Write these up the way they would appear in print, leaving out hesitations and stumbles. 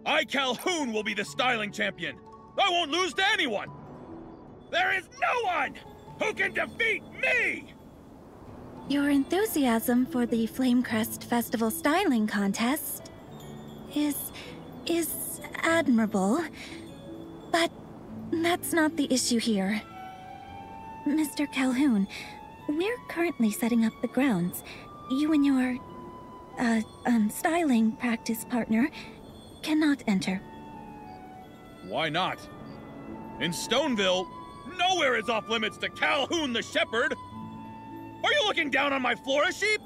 I, Calhoun, will be the styling champion. I won't lose to anyone. There is no one who can defeat me! Your enthusiasm for the Flamecrest Festival Styling Contest is admirable, but that's not the issue here. Mr. Calhoun, we're currently setting up the grounds. You and your, styling practice partner cannot enter. Why not? In Stoneville, nowhere is off limits to Calhoun the Shepherd! Are you looking down on my Flora sheep?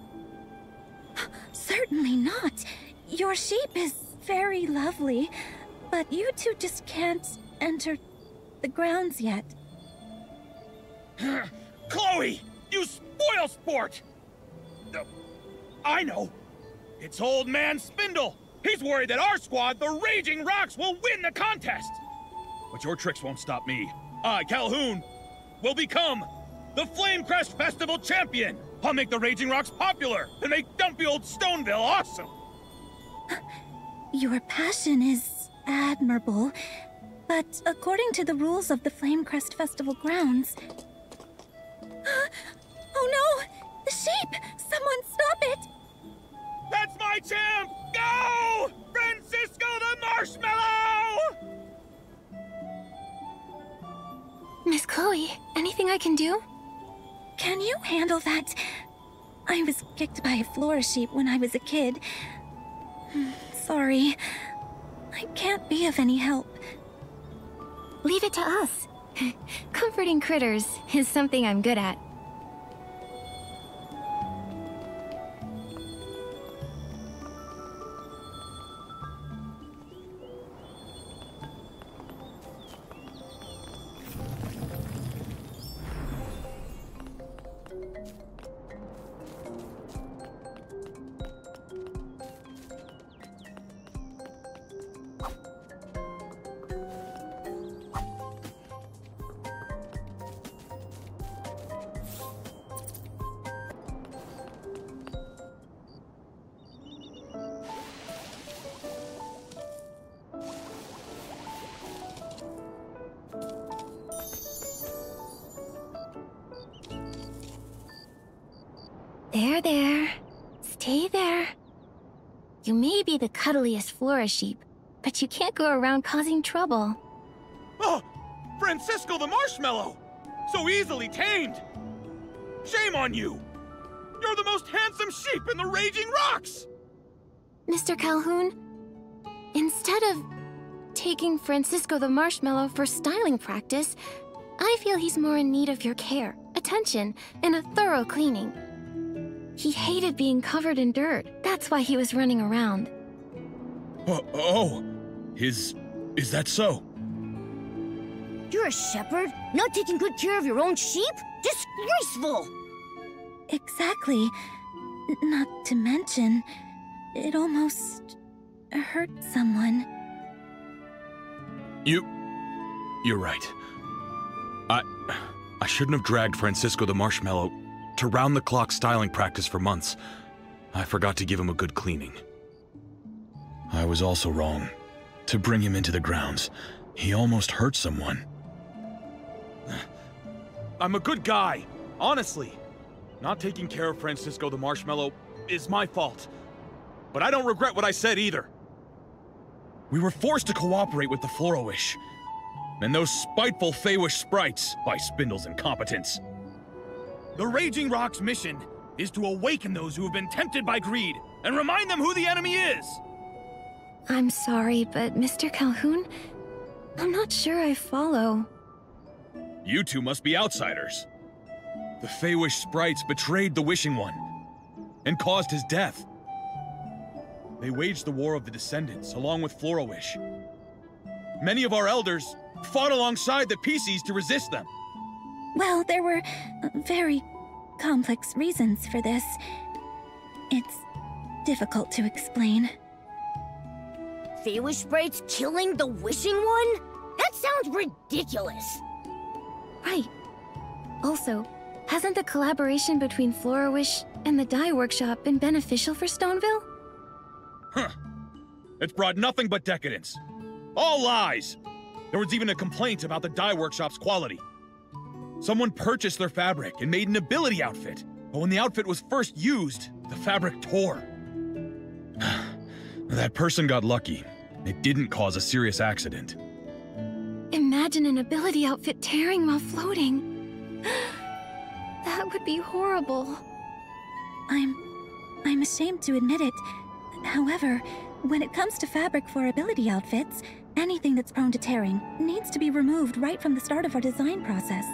Certainly not. Your sheep is very lovely, but you two just can't enter the grounds yet. Chloe! You spoil sport! I know. It's old man Spindle. He's worried that our squad, the Raging Rocks, will win the contest. But your tricks won't stop me. I, Calhoun, will become the Flamecrest Festival champion. I'll make the Raging Rocks popular and make dumpy old Stoneville awesome. Your passion is admirable, but according to the rules of the Flamecrest Festival grounds... Oh no! The sheep! Someone stop it! That's my champ! Go! Francisco the Marshmallow! Miss Chloe, anything I can do? Can you handle that? I was kicked by a Flora sheep when I was a kid. Sorry. I can't be of any help. Leave it to us. Comforting critters is something I'm good at. There. Stay there. You may be the cuddliest Flora sheep, but you can't go around causing trouble. Oh! Francisco the Marshmallow! So easily tamed! Shame on you! You're the most handsome sheep in the Raging Rocks! Mr. Calhoun, instead of taking Francisco the Marshmallow for styling practice, I feel he's more in need of your care, attention, and a thorough cleaning. He hated being covered in dirt. That's why he was running around. Is that so? You're a shepherd? Not taking good care of your own sheep? Disgraceful! Exactly. Not to mention, it almost hurt someone. You're right. I shouldn't have dragged Francisco the Marshmallow to round-the-clock styling practice for months. I forgot to give him a good cleaning. I was also wrong to bring him into the grounds. He almost hurt someone. I'm a good guy, honestly. Not taking care of Francisco the Marshmallow is my fault. But I don't regret what I said either. We were forced to cooperate with the Flora-Wish, and those spiteful Feywish sprites by Spindle's incompetence. The Raging Rock's mission is to awaken those who have been tempted by greed and remind them who the enemy is. I'm sorry, but Mr. Calhoun, I'm not sure I follow. You two must be outsiders. The Feywish sprites betrayed the Wishing One and caused his death. They waged the War of the Descendants along with Flora-Wish. Many of our elders fought alongside the PCs to resist them. Well, there were very complex reasons for this. It's difficult to explain. Feywish sprites killing the Wishing One? That sounds ridiculous. Right. Also, hasn't the collaboration between Flora-Wish and the Dye Workshop been beneficial for Stoneville? Huh. It's brought nothing but decadence. All lies! There was even a complaint about the dye workshop's quality. Someone purchased their fabric and made an ability outfit, but when the outfit was first used, the fabric tore. That person got lucky. It didn't cause a serious accident. Imagine an ability outfit tearing while floating. That would be horrible. I'm ashamed to admit it. However, when it comes to fabric for ability outfits, anything that's prone to tearing needs to be removed right from the start of our design process.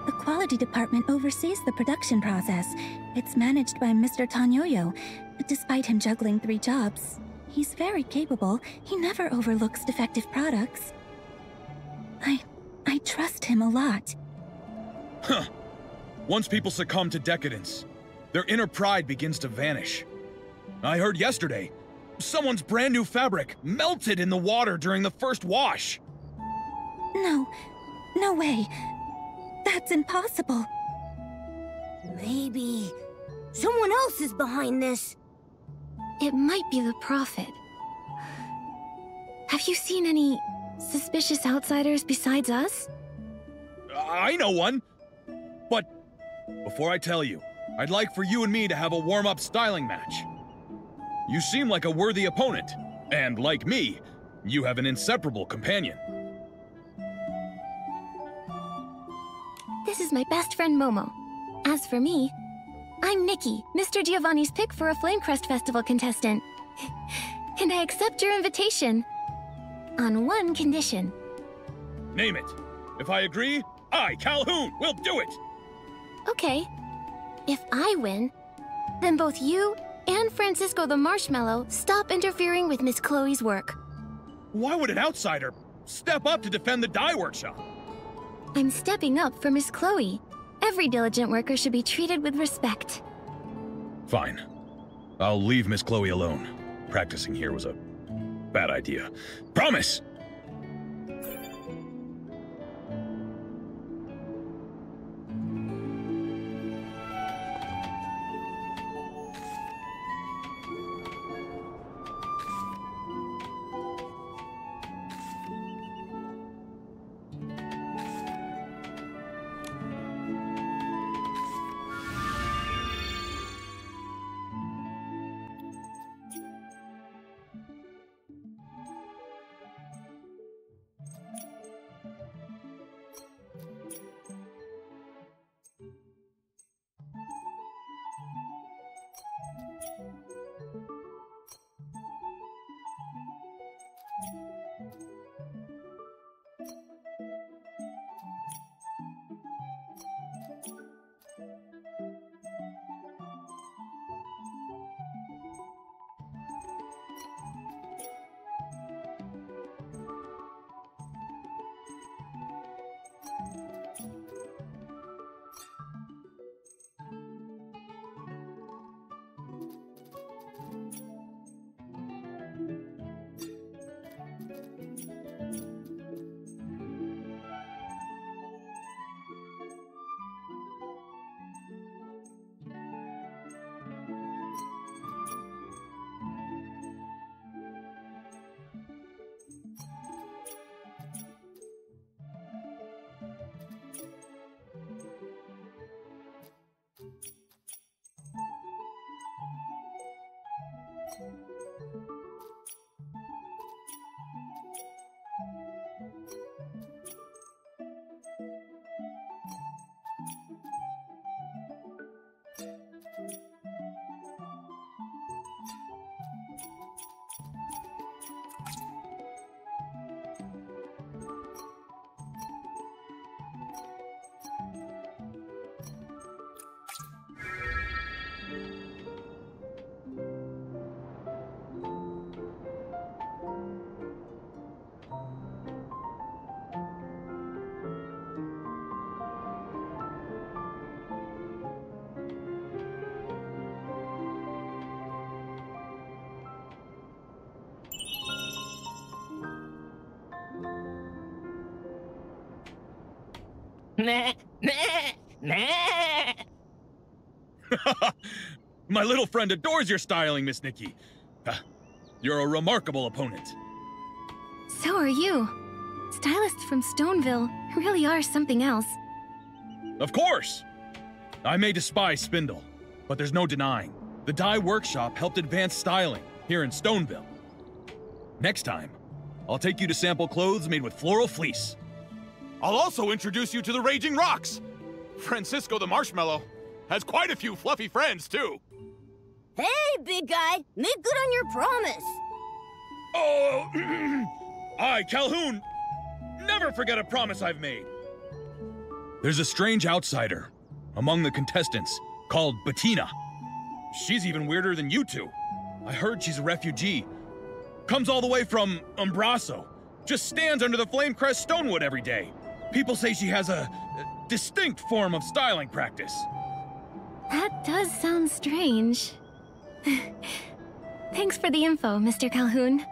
The quality department oversees the production process. It's managed by Mr. Tanyoyo. Despite him juggling 3 jobs, he's very capable. He never overlooks defective products. I trust him a lot. Huh. Once people succumb to decadence, their inner pride begins to vanish. I heard yesterday, someone's brand new fabric melted in the water during the first wash. No way. That's impossible. Maybe someone else is behind this. It might be the Prophet. Have you seen any suspicious outsiders besides us? I know one. But before I tell you, I'd like for you and me to have a warm-up styling match. You seem like a worthy opponent, and like me, you have an inseparable companion. This is my best friend Momo. As for me, I'm Nikki, Mr. Giovanni's pick for a Flamecrest Festival contestant. And I accept your invitation. On one condition. Name it. If I agree, I, Calhoun, will do it! Okay. If I win, then both you and Francisco the Marshmallow stop interfering with Miss Chloe's work. Why would an outsider step up to defend the dye workshop? I'm stepping up for Miss Chloe. Every diligent worker should be treated with respect. Fine. I'll leave Miss Chloe alone. Practicing here was a bad idea. Promise! My little friend adores your styling, Miss Nikki. You're a remarkable opponent. So are you. Stylists from Stoneville really are something else. Of course! I may despise Spindle, but there's no denying. The dye workshop helped advance styling here in Stoneville. Next time, I'll take you to sample clothes made with floral fleece. I'll also introduce you to the Raging Rocks. Francisco the Marshmallow has quite a few fluffy friends, too. Hey, big guy, make good on your promise. Oh, I, Calhoun, never forget a promise I've made. There's a strange outsider among the contestants called Bettina. She's even weirder than you two. I heard she's a refugee. Comes all the way from Umbraso. Just stands under the Flamecrest Stonewood every day. People say she has a distinct form of styling practice. That does sound strange. Thanks for the info, Mr. Calhoun.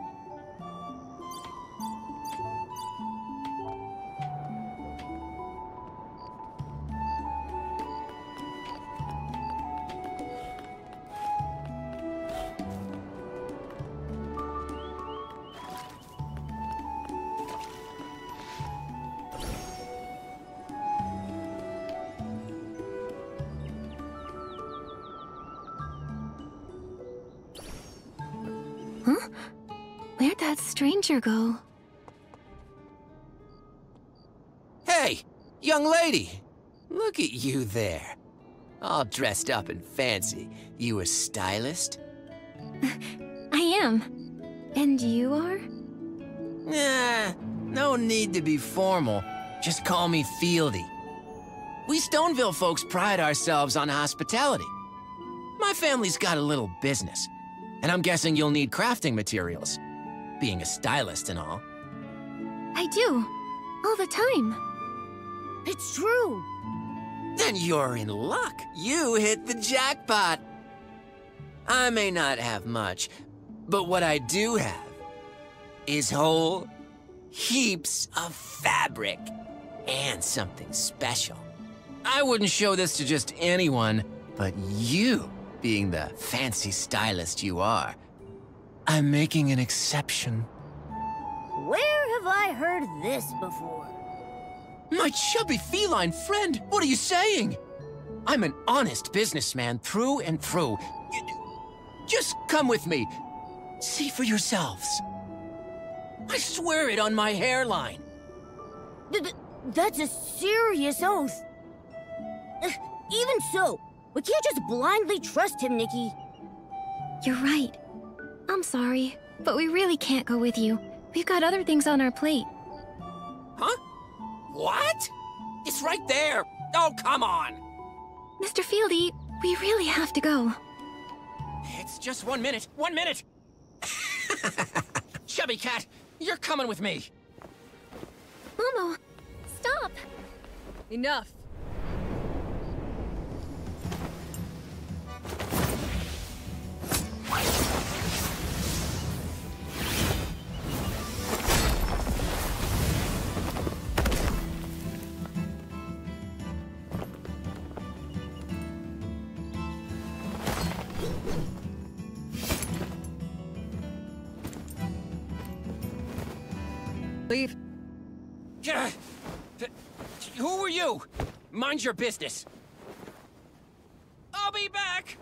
Huh? Where'd that stranger go? Hey, young lady! Look at you there. All dressed up and fancy. You a stylist? I am. And you are? Nah, no need to be formal. Just call me Fieldy. We Stoneville folks pride ourselves on hospitality. My family's got a little business, and I'm guessing you'll need crafting materials, being a stylist and all. I do. All the time. It's true. Then you're in luck. You hit the jackpot. I may not have much, but what I do have is whole heaps of fabric and something special. I wouldn't show this to just anyone, but you, being the fancy stylist you are, I'm making an exception. Where have I heard this before? My chubby feline friend, what are you saying? I'm an honest businessman through and through. Just come with me. See for yourselves. I swear it on my hairline. That's a serious oath. Even so, we can't just blindly trust him, Nikki. You're right. I'm sorry, but we really can't go with you. We've got other things on our plate. Huh? What? It's right there. Oh, come on. Mr. Fieldy, we really have to go. It's just 1 minute. 1 minute. Chubby cat, you're coming with me. Momo, stop. Enough. Leave. Who are you? Mind your business. I'll be back.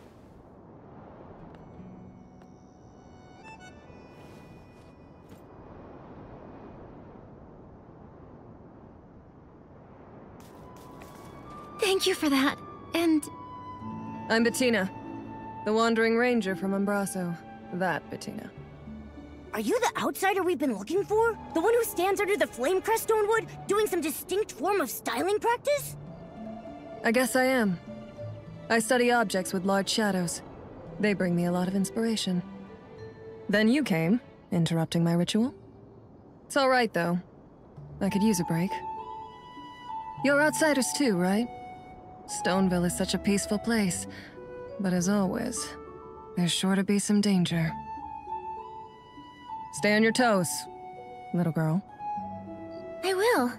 Thank you for that. And I'm Bettina, the Wandering Ranger from Umbraso. That Bettina. Are you the outsider we've been looking for? The one who stands under the Flamecrest Stonewood, doing some distinct form of styling practice? I guess I am. I study objects with large shadows. They bring me a lot of inspiration. Then you came, interrupting my ritual. It's all right, though. I could use a break. You're outsiders too, right? Stoneville is such a peaceful place. But as always, there's sure to be some danger. Stay on your toes, little girl. I will.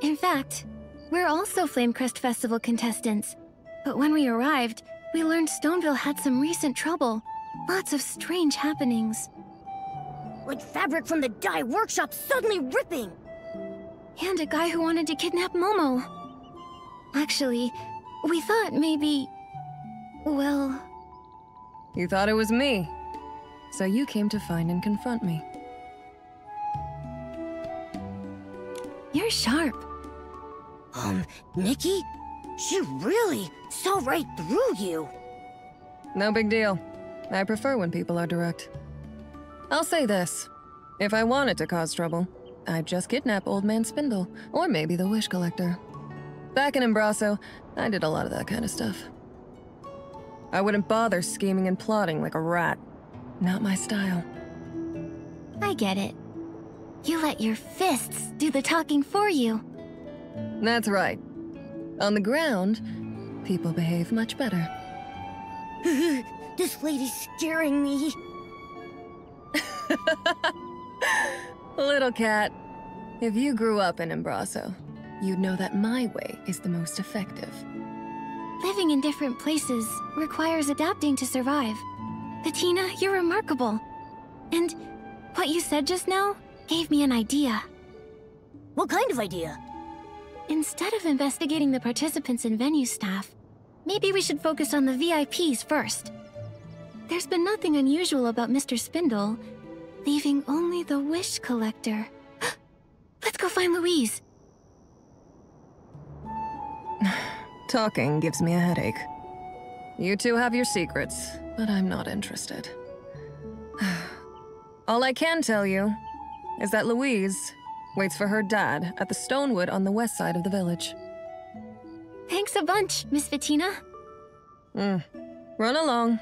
In fact, we're also Flamecrest Festival contestants. But when we arrived, we learned Stoneville had some recent trouble. Lots of strange happenings. Like fabric from the dye workshop suddenly ripping. And a guy who wanted to kidnap Momo. Actually, we thought maybe... well... You thought it was me. So you came to find and confront me. You're sharp. Nikki? She really saw right through you. No big deal. I prefer when people are direct. I'll say this. If I wanted to cause trouble, I'd just kidnap Old Man Spindle, or maybe the Wish Collector. Back in Embraso, I did a lot of that kind of stuff. I wouldn't bother scheming and plotting like a rat. Not my style. I get it. You let your fists do the talking for you. That's right. On the ground, people behave much better. This lady's scaring me. Little cat, if you grew up in Embraso, you'd know that my way is the most effective. Living in different places requires adapting to survive. Bettina, you're remarkable. And what you said just now gave me an idea. What kind of idea? Instead of investigating the participants and venue staff, maybe we should focus on the VIPs first. There's been nothing unusual about Mr. Spindle, leaving only the Wish Collector. Let's go find Louise. Talking gives me a headache. You two have your secrets, but I'm not interested. All I can tell you is that Louise waits for her dad at the Stonewood on the west side of the village. Thanks a bunch, Miss Bettina. Run along.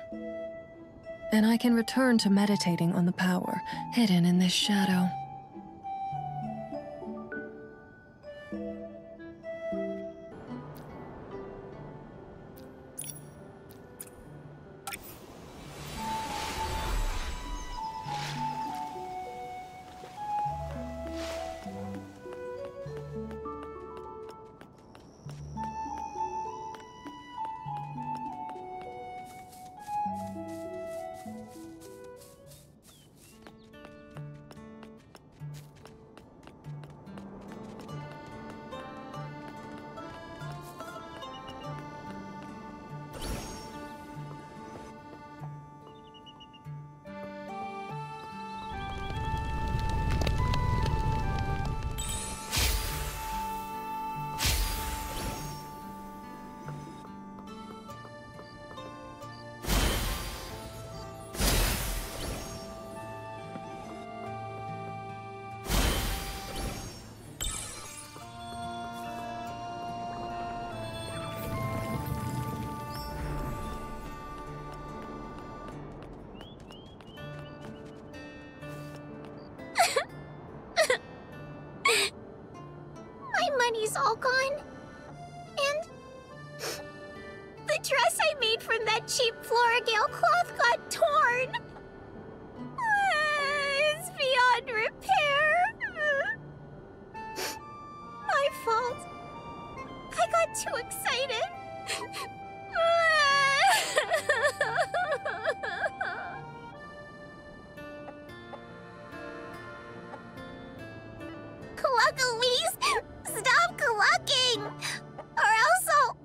And I can return to meditating on the power hidden in this shadow. Money's all gone. And the dress I made from that cheap Florigale cloth got torn. It's beyond repair. My fault. I got too excited. Cluck, Louise! Stop clucking! Or else I'll...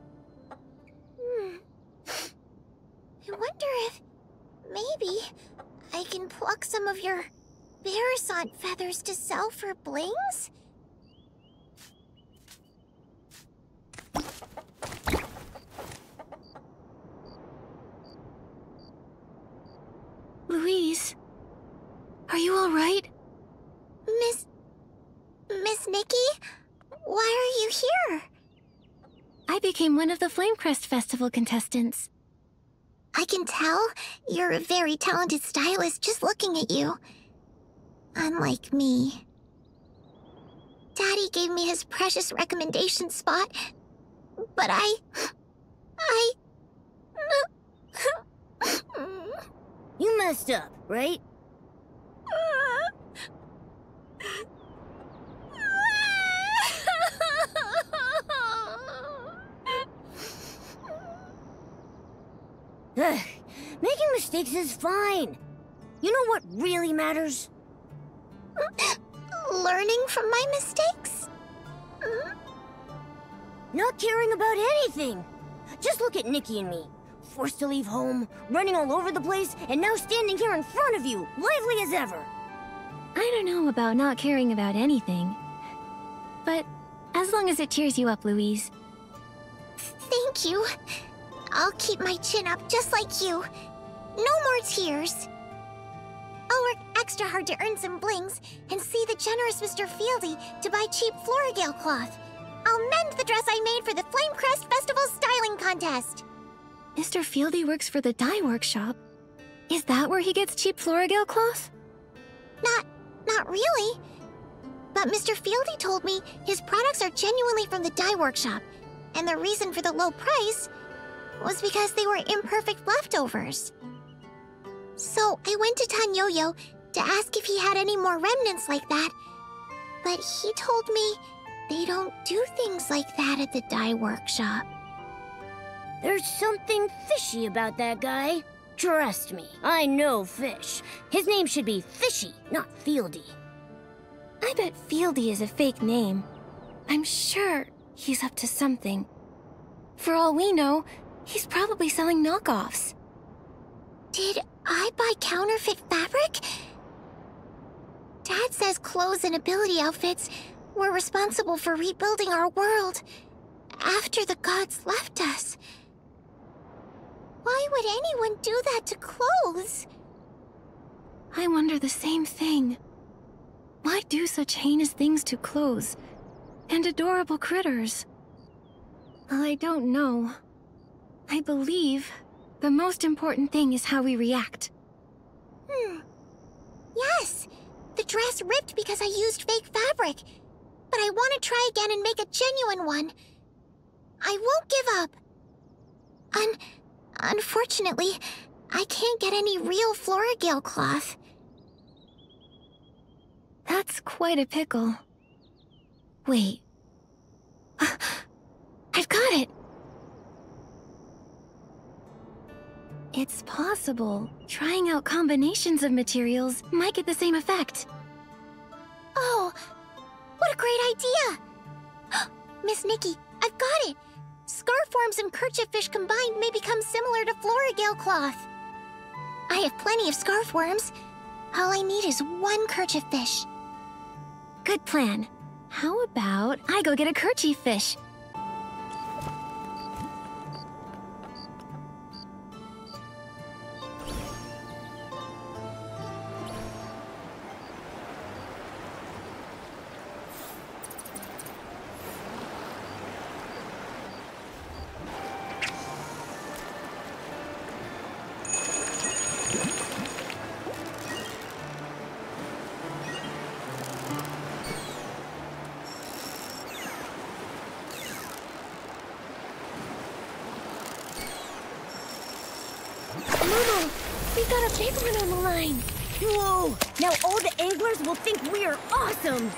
I wonder if... maybe I can pluck some of your Barasant feathers to sell for blings? Louise, are you all right? Miss Nikki? Why are you here? I became one of the Flamecrest Festival contestants. I can tell you're a very talented stylist just looking at you. Unlike me. Daddy gave me his precious recommendation spot, but You messed up, right? Making mistakes is fine. You know what really matters? from my mistakes? Not caring about anything. Just look at Nikki and me. Forced to leave home, running all over the place, and now standing here in front of you, lively as ever. I don't know about not caring about anything. But as long as it cheers you up, Louise. Thank you. I'll keep my chin up just like you. No more tears. I'll work extra hard to earn some blings and see the generous Mr. Fieldy to buy cheap Florigale cloth. I'll mend the dress I made for the Flamecrest Festival styling contest. Mr. Fieldy works for the dye workshop. Is that where he gets cheap Florigale cloth? Not really. But Mr. Fieldy told me his products are genuinely from the dye workshop, and the reason for the low price was because they were imperfect leftovers. So I went to Tanyoyo to ask if he had any more remnants like that, but he told me they don't do things like that at the dye workshop. There's something fishy about that guy. Trust me, I know fish. His name should be Fishy, not Fieldy. I bet Fieldy is a fake name. I'm sure he's up to something. For all we know, he's probably selling knockoffs. Did I buy counterfeit fabric? Dad says clothes and ability outfits were responsible for rebuilding our world after the gods left us. Why would anyone do that to clothes? I wonder the same thing. Why do such heinous things to clothes and adorable critters? I don't know. I believe the most important thing is how we react. Yes! The dress ripped because I used fake fabric. But I want to try again and make a genuine one. I won't give up. Unfortunately, I can't get any real Florigale cloth. That's quite a pickle. Wait. I've got it! It's possible trying out combinations of materials might get the same effect. Oh, what a great idea! Miss Nikki, I've got it! Scarf worms and kerchief fish combined may become similar to Florigale cloth. I have plenty of scarf worms. All I need is one kerchief fish. Good plan. How about I go get a kerchief fish? We've got a big one on the line. Whoa! Now all the anglers will think we're awesome!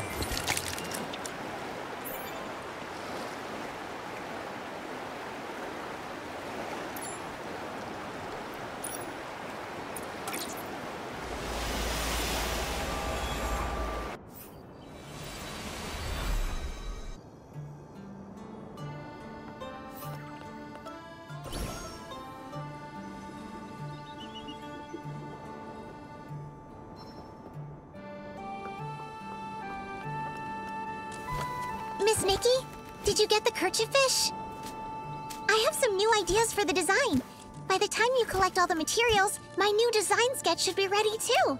Miss Nikki, did you get the kerchief fish? I have some new ideas for the design. By the time you collect all the materials, my new design sketch should be ready too.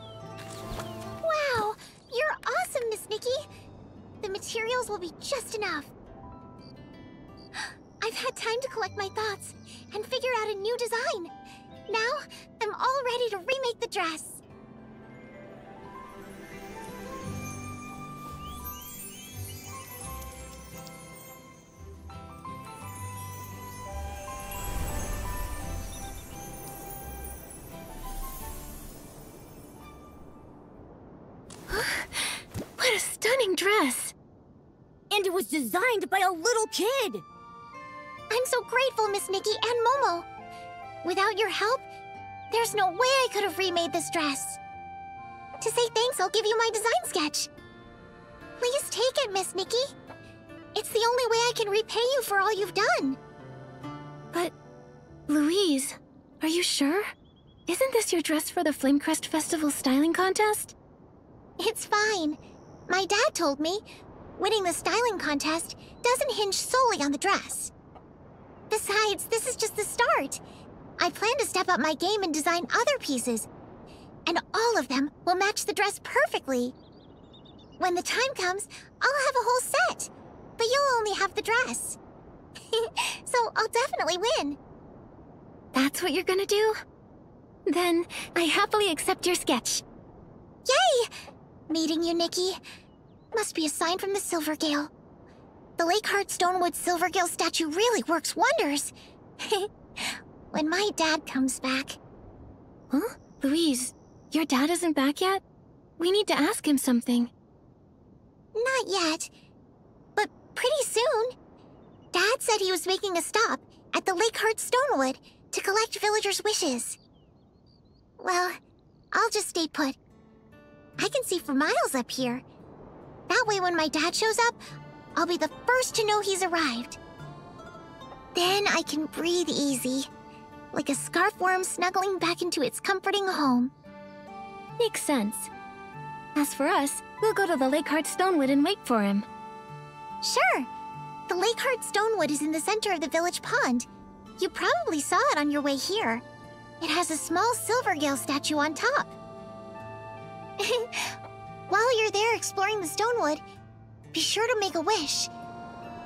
Wow, you're awesome, Miss Nikki. The materials will be just enough. I've had time to collect my thoughts and figure out a new design. Now, I'm all ready to remake the dress. What a stunning dress! And it was designed by a little kid! I'm so grateful, Miss Nikki and Momo. Without your help, there's no way I could have remade this dress. To say thanks, I'll give you my design sketch. Please take it, Miss Nikki. It's the only way I can repay you for all you've done. But, Louise, are you sure? Isn't this your dress for the Flamecrest Festival styling contest? It's fine. My dad told me winning the styling contest doesn't hinge solely on the dress. Besides, this is just the start. I plan to step up my game and design other pieces, and all of them will match the dress perfectly. When the time comes, I'll have a whole set, but you'll only have the dress. So I'll definitely win. That's what you're gonna do? Then I happily accept your sketch. Yay! Meeting you, Nikki. Must be a sign from the Silvergale. The Lakeheart Stonewood Silvergale statue really works wonders. When my dad comes back. Huh? Louise, your dad isn't back yet? We need to ask him something. Not yet, but pretty soon. Dad said he was making a stop at the Lakeheart Stonewood to collect villagers' wishes. Well, I'll just stay put. I can see for miles up here. That way when my dad shows up, I'll be the first to know he's arrived. Then I can breathe easy, like a scarf worm snuggling back into its comforting home. Makes sense. As for us, we'll go to the Lakeheart Stonewood and wait for him. Sure. The Lakeheart Stonewood is in the center of the village pond. You probably saw it on your way here. It has a small Silvergale statue on top. While you're there exploring the Stonewood, be sure to make a wish.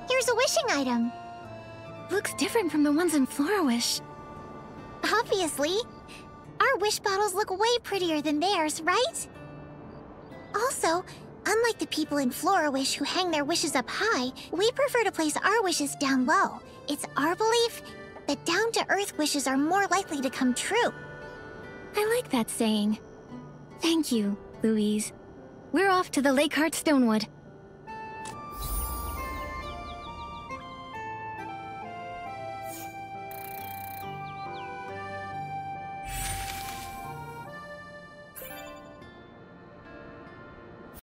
Here's a wishing item. Looks different from the ones in Florawish. Obviously. Our wish bottles look way prettier than theirs, right? Also, unlike the people in Florawish who hang their wishes up high, we prefer to place our wishes down low. It's our belief that down-to-earth wishes are more likely to come true. I like that saying. Thank you, Louise. We're off to the Lakeheart Stonewood.